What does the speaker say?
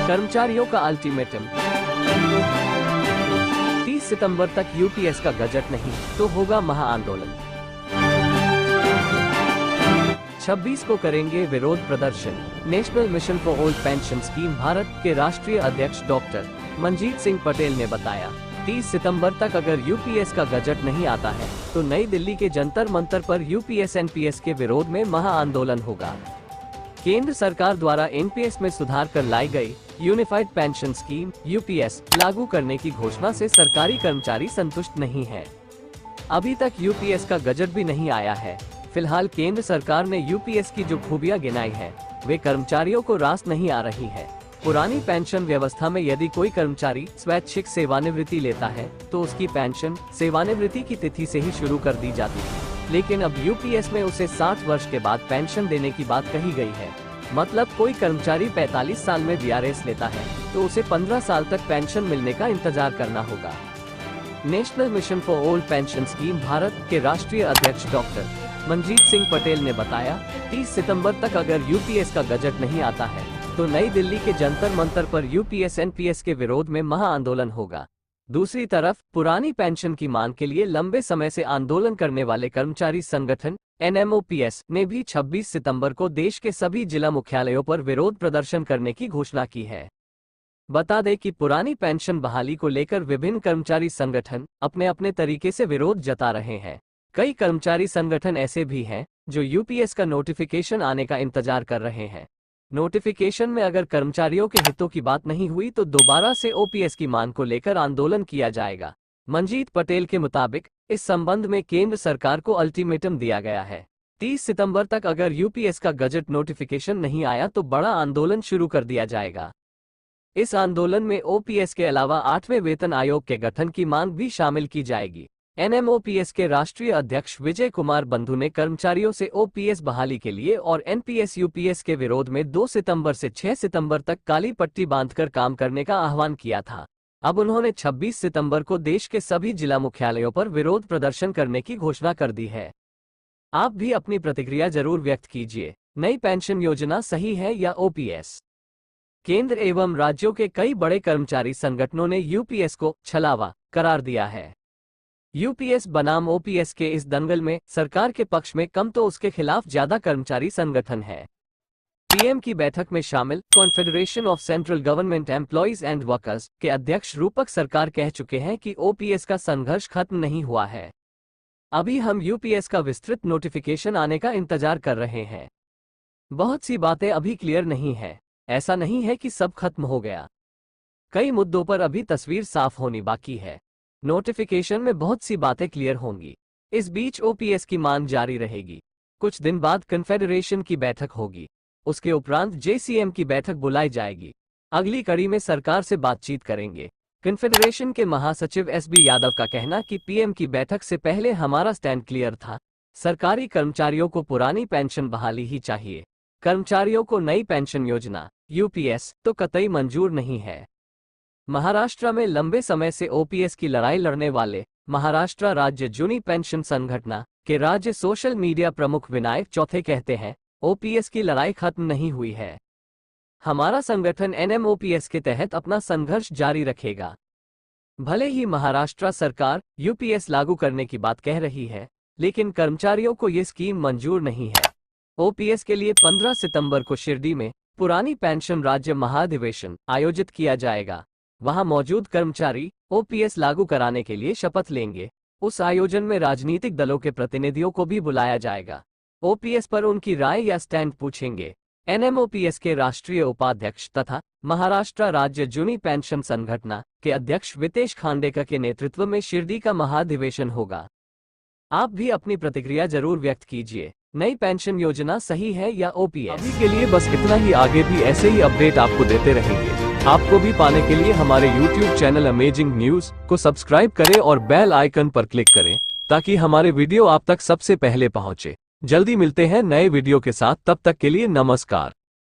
कर्मचारियों का अल्टीमेटम। 30 सितंबर तक यूपीएस का गजट नहीं तो होगा महाआंदोलन। 26 को करेंगे विरोध प्रदर्शन। National mission for old pension scheme Bharat के राष्ट्रीय अध्यक्ष डॉक्टर मनजीत सिंह पटेल ने बताया, 30 सितंबर तक अगर यूपीएस का गजट नहीं आता है तो नई दिल्ली के जंतर मंतर पर यूपीएस एनपीएस के विरोध में महाआंदोलन होगा। केंद्र सरकार द्वारा एनपीएस में सुधार कर लाई गई यूनिफाइड पेंशन स्कीम यूपीएस लागू करने की घोषणा से सरकारी कर्मचारी संतुष्ट नहीं है। अभी तक यूपीएस का गजट भी नहीं आया है। फिलहाल केंद्र सरकार ने यूपीएस की जो खूबियां गिनाई है वे कर्मचारियों को रास नहीं आ रही है। पुरानी पेंशन व्यवस्था में यदि कोई कर्मचारी स्वैच्छिक सेवानिवृत्ति लेता है तो उसकी पेंशन सेवानिवृत्ति की तिथि से ही शुरू कर दी जाती है, लेकिन अब यूपीएस में उसे 60 वर्ष के बाद पेंशन देने की बात कही गई है। मतलब कोई कर्मचारी 45 साल में वीआरएस लेता है तो उसे 15 साल तक पेंशन मिलने का इंतजार करना होगा। National mission for old pension scheme Bharat के राष्ट्रीय अध्यक्ष डॉक्टर मनजीत सिंह पटेल ने बताया, 30 सितंबर तक अगर यूपीएस का गजट नहीं आता है तो नई दिल्ली के जंतर मंतर पर यूपीएस एनपीएस के विरोध में महाआंदोलन होगा। दूसरी तरफ पुरानी पेंशन की मांग के लिए लंबे समय से आंदोलन करने वाले कर्मचारी संगठन एनएमओपीएस ने भी 26 सितंबर को देश के सभी जिला मुख्यालयों पर विरोध प्रदर्शन करने की घोषणा की है। बता दें कि पुरानी पेंशन बहाली को लेकर विभिन्न कर्मचारी संगठन अपने अपने तरीके से विरोध जता रहे हैं। कई कर्मचारी संगठन ऐसे भी हैं जो यूपीएस का नोटिफिकेशन आने का इंतजार कर रहे हैं। नोटिफिकेशन में अगर कर्मचारियों के हितों की बात नहीं हुई तो दोबारा से ओपीएस की मांग को लेकर आंदोलन किया जाएगा। मनजीत पटेल के मुताबिक इस संबंध में केंद्र सरकार को अल्टीमेटम दिया गया है। 30 सितंबर तक अगर यूपीएस का गजट नोटिफिकेशन नहीं आया तो बड़ा आंदोलन शुरू कर दिया जाएगा। इस आंदोलन में ओपीएस के अलावा 8वें वेतन आयोग के गठन की मांग भी शामिल की जाएगी। एनएमओपीएस के राष्ट्रीय अध्यक्ष विजय कुमार बंधु ने कर्मचारियों से ओपीएस बहाली के लिए और एनपीएस यूपीएस के विरोध में 2 सितंबर से 6 सितंबर तक काली पट्टी बांधकर काम करने का आह्वान किया था। अब उन्होंने 26 सितंबर को देश के सभी जिला मुख्यालयों पर विरोध प्रदर्शन करने की घोषणा कर दी है। आप भी अपनी प्रतिक्रिया जरूर व्यक्त कीजिए। नई पेंशन योजना सही है या ओपीएस? केंद्र एवं राज्यों के कई बड़े कर्मचारी संगठनों ने यूपीएस को छलावा करार दिया है। यूपीएस बनाम ओपीएस के इस दंगल में सरकार के पक्ष में कम तो उसके खिलाफ ज्यादा कर्मचारी संगठन है। पीएम की बैठक में शामिल confederation of central government employees and workers के अध्यक्ष रूपक सरकार कह चुके हैं कि ओपीएस का संघर्ष खत्म नहीं हुआ है। अभी हम यूपीएस का विस्तृत नोटिफिकेशन आने का इंतजार कर रहे हैं। बहुत सी बातें अभी क्लियर नहीं है। ऐसा नहीं है कि सब खत्म हो गया। कई मुद्दों पर अभी तस्वीर साफ होनी बाकी है। नोटिफिकेशन में बहुत सी बातें क्लियर होंगी। इस बीच ओपीएस की मांग जारी रहेगी। कुछ दिन बाद कन्फेडरेशन की बैठक होगी। उसके उपरांत जेसीएम की बैठक बुलाई जाएगी। अगली कड़ी में सरकार से बातचीत करेंगे। कन्फेडरेशन के महासचिव एसबी यादव का कहना कि पीएम की बैठक से पहले हमारा स्टैंड क्लियर था। सरकारी कर्मचारियों को पुरानी पेंशन बहाली ही चाहिए। कर्मचारियों को नई पेंशन योजना यूपीएस तो कतई मंजूर नहीं है। महाराष्ट्र में लंबे समय से ओपीएस की लड़ाई लड़ने वाले महाराष्ट्र राज्य जूनी पेंशन संगठन के राज्य सोशल मीडिया प्रमुख विनायक चौथे कहते हैं, ओपीएस की लड़ाई खत्म नहीं हुई है। हमारा संगठन एनएमओपीएस के तहत अपना संघर्ष जारी रखेगा। भले ही महाराष्ट्र सरकार यूपीएस लागू करने की बात कह रही है, लेकिन कर्मचारियों को ये स्कीम मंजूर नहीं है। ओपीएस के लिए 15 सितंबर को शिरडी में पुरानी पेंशन राज्य महाधिवेशन आयोजित किया जाएगा। वहां मौजूद कर्मचारी ओपीएस लागू कराने के लिए शपथ लेंगे। उस आयोजन में राजनीतिक दलों के प्रतिनिधियों को भी बुलाया जाएगा। ओपीएस पर उनकी राय या स्टैंड पूछेंगे। एनएमओपीएस के राष्ट्रीय उपाध्यक्ष तथा महाराष्ट्र राज्य जूनी पेंशन संगठन के अध्यक्ष वितेश खांडेकर के नेतृत्व में शिरडी का महाधिवेशन होगा। आप भी अपनी प्रतिक्रिया जरूर व्यक्त कीजिए। नई पेंशन योजना सही है या ओपीएस? अभी के लिए बस इतना ही। आगे भी ऐसे ही अपडेट आपको देते रहेंगे। आपको भी पाने के लिए हमारे YouTube चैनल अमेजिंग न्यूज को सब्सक्राइब करें और बेल आइकन पर क्लिक करें ताकि हमारे वीडियो आप तक सबसे पहले पहुंचे। जल्दी मिलते हैं नए वीडियो के साथ। तब तक के लिए नमस्कार।